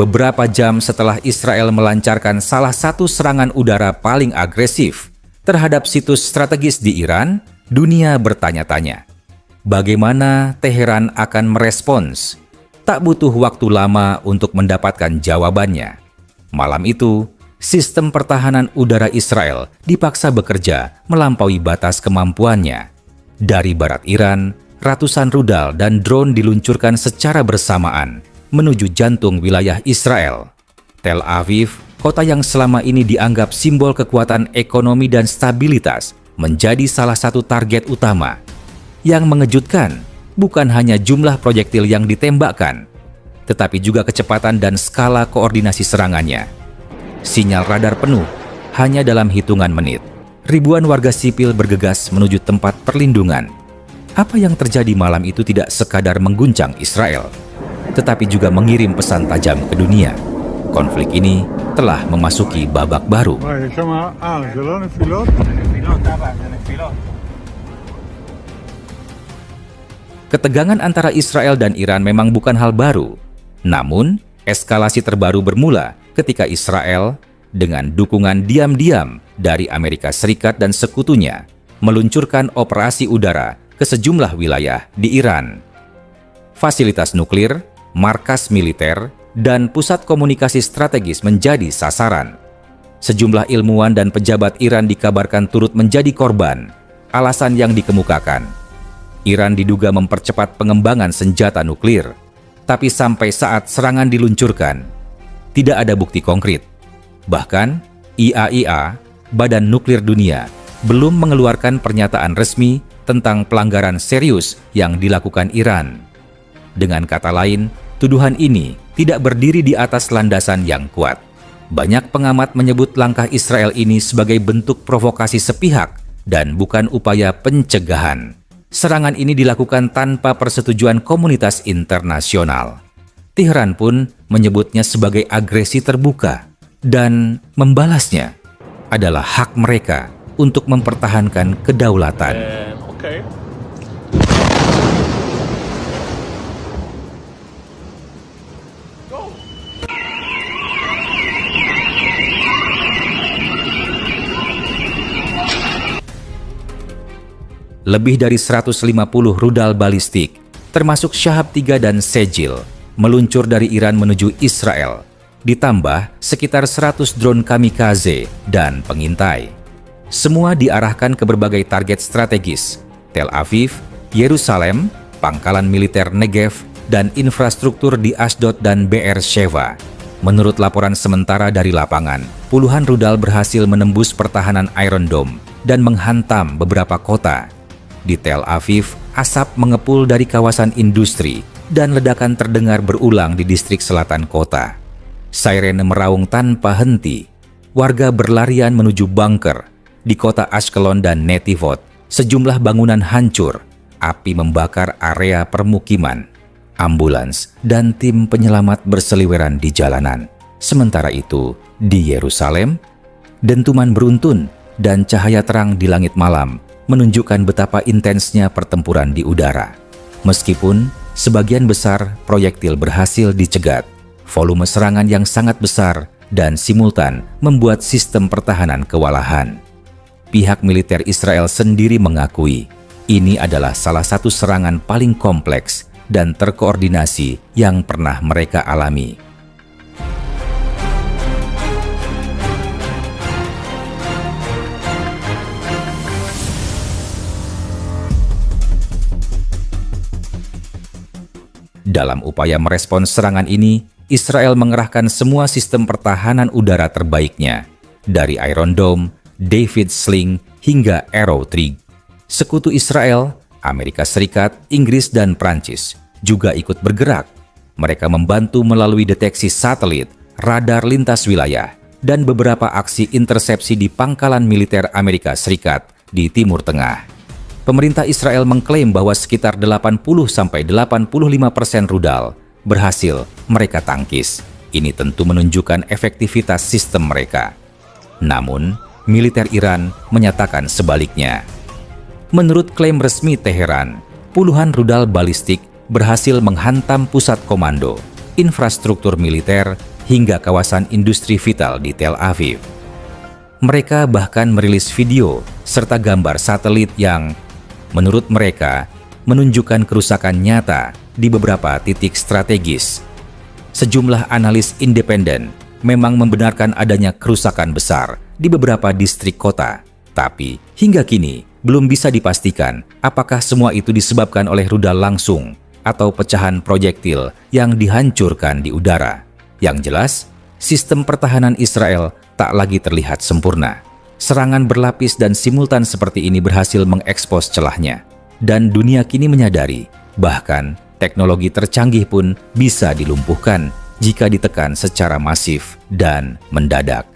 beberapa jam setelah Israel melancarkan salah satu serangan udara paling agresif terhadap situs strategis di Iran, dunia bertanya-tanya, bagaimana Teheran akan merespons? Tak butuh waktu lama untuk mendapatkan jawabannya. Malam itu, sistem pertahanan udara Israel dipaksa bekerja melampaui batas kemampuannya. Dari barat Iran, ratusan rudal dan drone diluncurkan secara bersamaan menuju jantung wilayah Israel. Tel Aviv, kota yang selama ini dianggap simbol kekuatan ekonomi dan stabilitas, menjadi salah satu target utama. Yang mengejutkan, bukan hanya jumlah proyektil yang ditembakkan, tetapi juga kecepatan dan skala koordinasi serangannya. Sinyal radar penuh, hanya dalam hitungan menit. Ribuan warga sipil bergegas menuju tempat perlindungan. Apa yang terjadi malam itu tidak sekadar mengguncang Israel, tetapi juga mengirim pesan tajam ke dunia. Konflik ini telah memasuki babak baru. Ketegangan antara Israel dan Iran memang bukan hal baru. Namun, eskalasi terbaru bermula ketika Israel, dengan dukungan diam-diam dari Amerika Serikat dan sekutunya, meluncurkan operasi udara ke sejumlah wilayah di Iran. Fasilitas nuklir, markas militer, dan pusat komunikasi strategis menjadi sasaran. Sejumlah ilmuwan dan pejabat Iran dikabarkan turut menjadi korban. Alasan yang dikemukakan, Iran diduga mempercepat pengembangan senjata nuklir. Tapi sampai saat serangan diluncurkan, tidak ada bukti konkret. Bahkan, IAEA, Badan Nuklir Dunia, belum mengeluarkan pernyataan resmi tentang pelanggaran serius yang dilakukan Iran. Dengan kata lain, tuduhan ini tidak berdiri di atas landasan yang kuat. Banyak pengamat menyebut langkah Israel ini sebagai bentuk provokasi sepihak dan bukan upaya pencegahan. Serangan ini dilakukan tanpa persetujuan komunitas internasional. Teheran pun menyebutnya sebagai agresi terbuka dan membalasnya adalah hak mereka untuk mempertahankan kedaulatan. Lebih dari 150 rudal balistik, termasuk Shahab 3 dan Sejil, meluncur dari Iran menuju Israel, ditambah sekitar 100 drone kamikaze dan pengintai. Semua diarahkan ke berbagai target strategis, Tel Aviv, Yerusalem, pangkalan militer Negev, dan infrastruktur di Ashdod dan Be'er-Sheva. Menurut laporan sementara dari lapangan, puluhan rudal berhasil menembus pertahanan Iron Dome dan menghantam beberapa kota. Di Tel Aviv, asap mengepul dari kawasan industri dan ledakan terdengar berulang di distrik selatan kota. Sirene meraung tanpa henti. Warga berlarian menuju bunker. Di kota Ashkelon dan Netivot, sejumlah bangunan hancur. Api membakar area permukiman. Ambulans dan tim penyelamat berseliweran di jalanan. Sementara itu, di Yerusalem, dentuman beruntun dan cahaya terang di langit malam menunjukkan betapa intensnya pertempuran di udara. Meskipun sebagian besar proyektil berhasil dicegat, volume serangan yang sangat besar dan simultan membuat sistem pertahanan kewalahan. Pihak militer Israel sendiri mengakui ini adalah salah satu serangan paling kompleks dan terkoordinasi yang pernah mereka alami. Dalam upaya merespons serangan ini, Israel mengerahkan semua sistem pertahanan udara terbaiknya, dari Iron Dome, David Sling, hingga Arrow Trig. Sekutu Israel, Amerika Serikat, Inggris, dan Prancis juga ikut bergerak. Mereka membantu melalui deteksi satelit, radar lintas wilayah, dan beberapa aksi intersepsi di pangkalan militer Amerika Serikat di Timur Tengah. Pemerintah Israel mengklaim bahwa sekitar 80–85% rudal berhasil mereka tangkis. Ini tentu menunjukkan efektivitas sistem mereka. Namun, militer Iran menyatakan sebaliknya. Menurut klaim resmi Teheran, puluhan rudal balistik berhasil menghantam pusat komando, infrastruktur militer, hingga kawasan industri vital di Tel Aviv. Mereka bahkan merilis video serta gambar satelit yang, menurut mereka, menunjukkan kerusakan nyata di beberapa titik strategis. Sejumlah analis independen memang membenarkan adanya kerusakan besar di beberapa distrik kota, tapi hingga kini belum bisa dipastikan apakah semua itu disebabkan oleh rudal langsung atau pecahan proyektil yang dihancurkan di udara. Yang jelas, sistem pertahanan Israel tak lagi terlihat sempurna. Serangan berlapis dan simultan seperti ini berhasil mengekspos celahnya. Dan dunia kini menyadari, bahkan teknologi tercanggih pun bisa dilumpuhkan jika ditekan secara masif dan mendadak.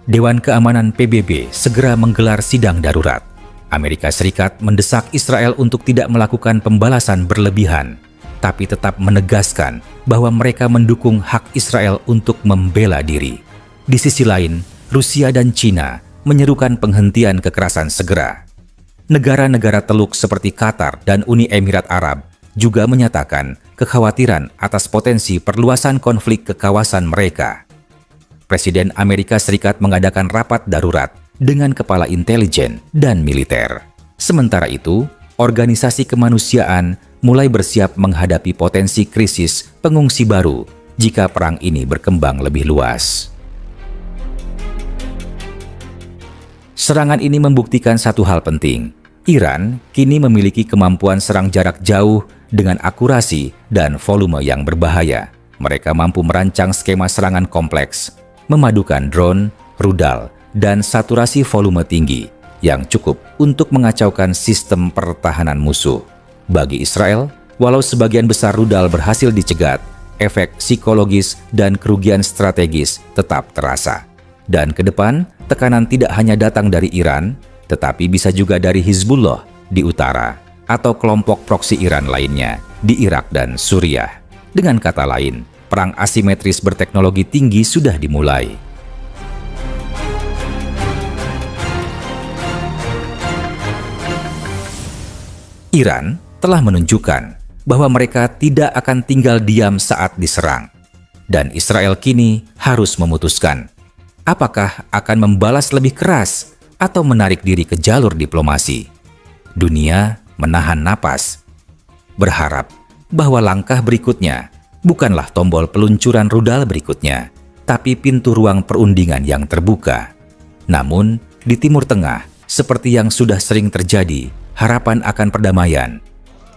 Dewan Keamanan PBB segera menggelar sidang darurat. Amerika Serikat mendesak Israel untuk tidak melakukan pembalasan berlebihan, tapi tetap menegaskan bahwa mereka mendukung hak Israel untuk membela diri. Di sisi lain, Rusia dan China menyerukan penghentian kekerasan segera. Negara-negara Teluk seperti Qatar dan Uni Emirat Arab juga menyatakan kekhawatiran atas potensi perluasan konflik ke kawasan mereka. Presiden Amerika Serikat mengadakan rapat darurat dengan kepala intelijen dan militer. Sementara itu, organisasi kemanusiaan mulai bersiap menghadapi potensi krisis pengungsi baru jika perang ini berkembang lebih luas. Serangan ini membuktikan satu hal penting. Iran kini memiliki kemampuan serang jarak jauh dengan akurasi dan volume yang berbahaya. Mereka mampu merancang skema serangan kompleks, memadukan drone, rudal, dan saturasi volume tinggi yang cukup untuk mengacaukan sistem pertahanan musuh. Bagi Israel, walau sebagian besar rudal berhasil dicegat, efek psikologis dan kerugian strategis tetap terasa. Dan ke depan, tekanan tidak hanya datang dari Iran, tetapi bisa juga dari Hizbullah di utara atau kelompok proksi Iran lainnya di Irak dan Suriah. Dengan kata lain, perang asimetris berteknologi tinggi sudah dimulai. Iran telah menunjukkan bahwa mereka tidak akan tinggal diam saat diserang. Dan Israel kini harus memutuskan apakah akan membalas lebih keras atau menarik diri ke jalur diplomasi. Dunia menahan napas, berharap bahwa langkah berikutnya bukanlah tombol peluncuran rudal berikutnya, tapi pintu ruang perundingan yang terbuka. Namun, di Timur Tengah, seperti yang sudah sering terjadi, harapan akan perdamaian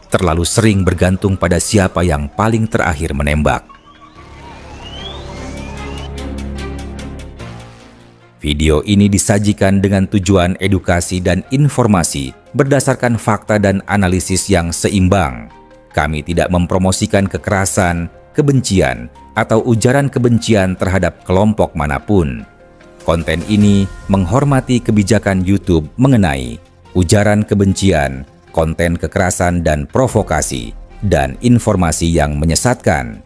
terlalu sering bergantung pada siapa yang paling terakhir menembak. Video ini disajikan dengan tujuan edukasi dan informasi berdasarkan fakta dan analisis yang seimbang. Kami tidak mempromosikan kekerasan, kebencian, atau ujaran kebencian terhadap kelompok manapun. Konten ini menghormati kebijakan YouTube mengenai ujaran kebencian, konten kekerasan dan provokasi, dan informasi yang menyesatkan.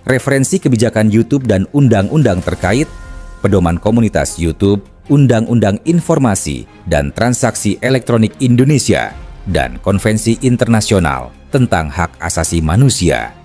Referensi kebijakan YouTube dan undang-undang terkait, Pedoman Komunitas YouTube, Undang-Undang Informasi dan Transaksi Elektronik Indonesia, dan Konvensi Internasional tentang Hak Asasi Manusia.